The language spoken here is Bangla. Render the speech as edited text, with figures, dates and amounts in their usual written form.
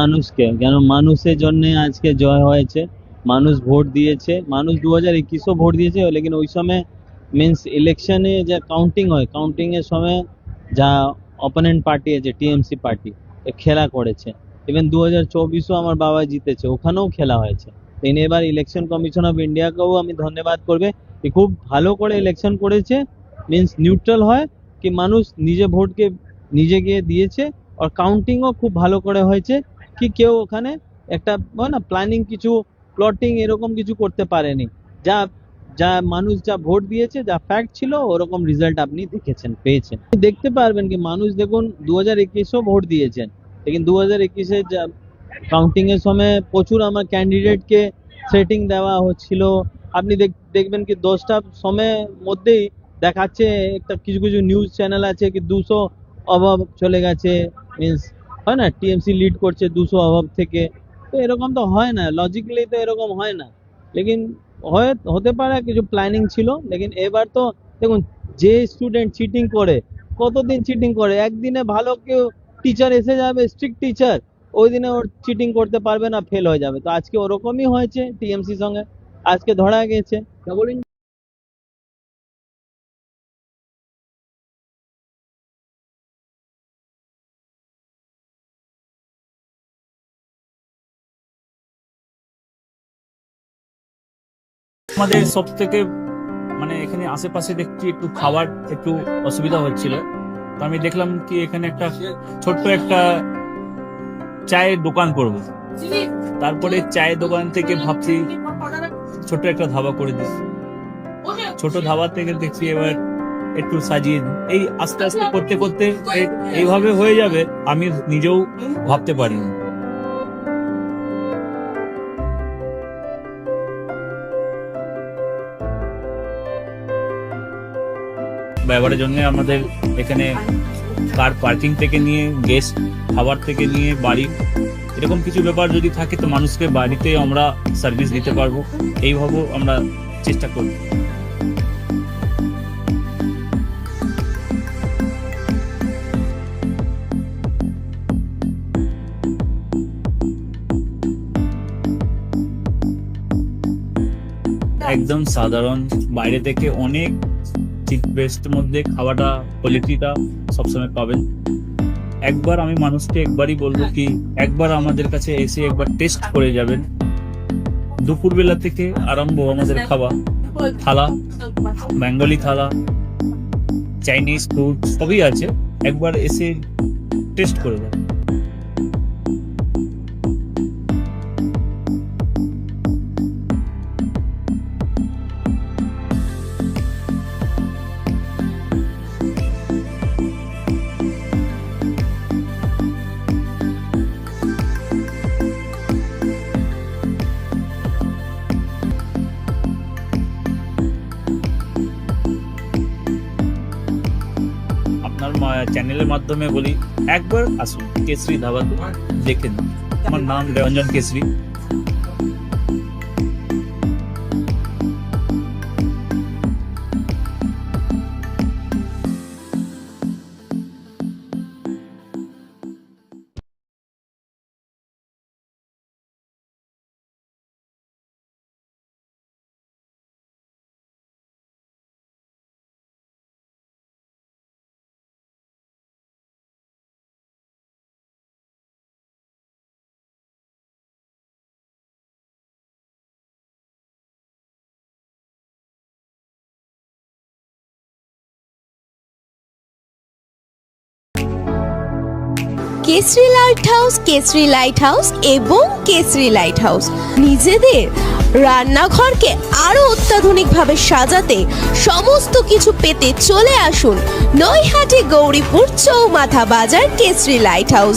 মানুষকে, কেন মানুষের জন্য আজকে জয় হয়েছে। মানুষ ভোট দিয়েছে, মানুষ 2021ও ভোট দিয়েছে, লেকিন ওই সময় মিন্স ইলেকশনে যা কাউন্টিং হয়, কাউন্টিং এর সময় যা অপোনেন্ট পার্টি আছে টিএমসি পার্টি খেলা করেছে। ইভেন 2024ও আমার বাবা জিতেছে, ওখানেও খেলা হয়েছে। এবার ইলেকশন কমিশন অফ ইন্ডিয়াকেও আমি ধন্যবাদ করবে, যে খুব ভালো করে ইলেকশন করেছে। মিন্স নিউট্রাল হয় কি মানুষ নিজে ভোটকে নিজে গিয়ে দিয়েছে, আর কাউন্টিংও খুব ভালো করে হয়েছে, কি কেউ ওখানে একটা হয় না প্ল্যানিং কিছু প্লটিং এরকম কিছু করতে পারেনি। যা যা মানুষ যা ভোট দিয়েছে, যা ফ্যাক্ট ছিল, ওরকম রেজাল্ট আপনি দেখেছেন, পেয়েছেন। দেখতে পারবেন কি মানুষ দেখুন 2021ও ভোট দিয়েছেন, লেকিন 2021-এ যা কাউন্টিং এর সময় প্রচুর আমার ক্যান্ডিডেটকে সেটিং দেওয়া হচ্ছিল। আপনি দেখবেন কি 10টা সময়ের মধ্যেই দেখাচ্ছে, একটা কিছু কিছু নিউজ চ্যানেল আছে কি 200 অভাব চলে গেছে, মিন্স হয় না টিএমসি লিড করছে 200 অভাব থেকে। তো এরকম তো হয় না, লজিক্যালি তো এরকম হয় না। লেকিন হতে পারে কিছু প্ল্যানিং ছিল। লেকিন এবার তো দেখুন, যে স্টুডেন্ট চিটিং করে, কতদিন চিটিং করে, একদিনে ভালো কেউ টিচার এসে যাবে, স্ট্রিক্ট টিচার, ওই দিনে ওর চিটিং করতে পারবে না, ফেল হয়ে যাবে। তো আজকে ওরকমই হয়েছে টিএমসি সঙ্গে, আজকে ধরা গেছে। আমাদের সব থেকে মানে এখানে আশেপাশে দেখছি একটু খাবার একটু অসুবিধা হচ্ছিল। তো আমি দেখলাম কি এখানে একটা ছোট্ট একটা চায়ের দোকান করব। তারপরে চায়ের দোকান থেকে ভাবছি ছোট একটা ধাবা করে দিই। ছোট ধাবা থেকে দেখছি এবার একটু সাজিয়ে দিই। এই আস্তে আস্তে করতে করতে এইভাবে হয়ে যাবে, আমি নিজেও ভাবতে পারিনি। ব্যবহারের জন্য আমাদের এখানে কার পার্কিং থেকে নিয়ে গেস্ট খাবার থেকে নিয়ে বাড়ি, এরকম কিছু ব্যাপার যদি থাকে তো মানুষকে বাড়িতে আমরা সার্ভিস দিতে পারবো, এইভাবে আমরা চেষ্টা করব। একদম সাধারণ, বাইরে থেকে অনেক চিপ বেস্ট মধ্যে খাওয়াটা কোয়ালিটিটা সবসময় পাবেন। একবার আমি মানুষকে একবারই বলবো কি একবার আমাদের কাছে এসে একবার টেস্ট করে যাবেন। দুপুরবেলা থেকে আরম্ভ আমাদের খাওয়া, থালা, বেঙ্গলি থালা, চাইনিজ ফুড সবই আছে, একবার এসে টেস্ট করে যাবেন। আপনার চ্যানেলের মাধ্যমে বলি একবার আসুন কেশরী ধাবাতে, দেখে নিন। আমার নাম Ranjan Keshari. Keshari light house, Keshari light house এবং কেশরী লাইট হাউস নিজেদের রান্নাঘরকে আরো অত্যাধুনিকভাবে সাজাতে, সমস্ত কিছু পেতে চলে আসুন নৈহাটি গৌরীপুর চৌমাথা বাজার কেশরী লাইট হাউস।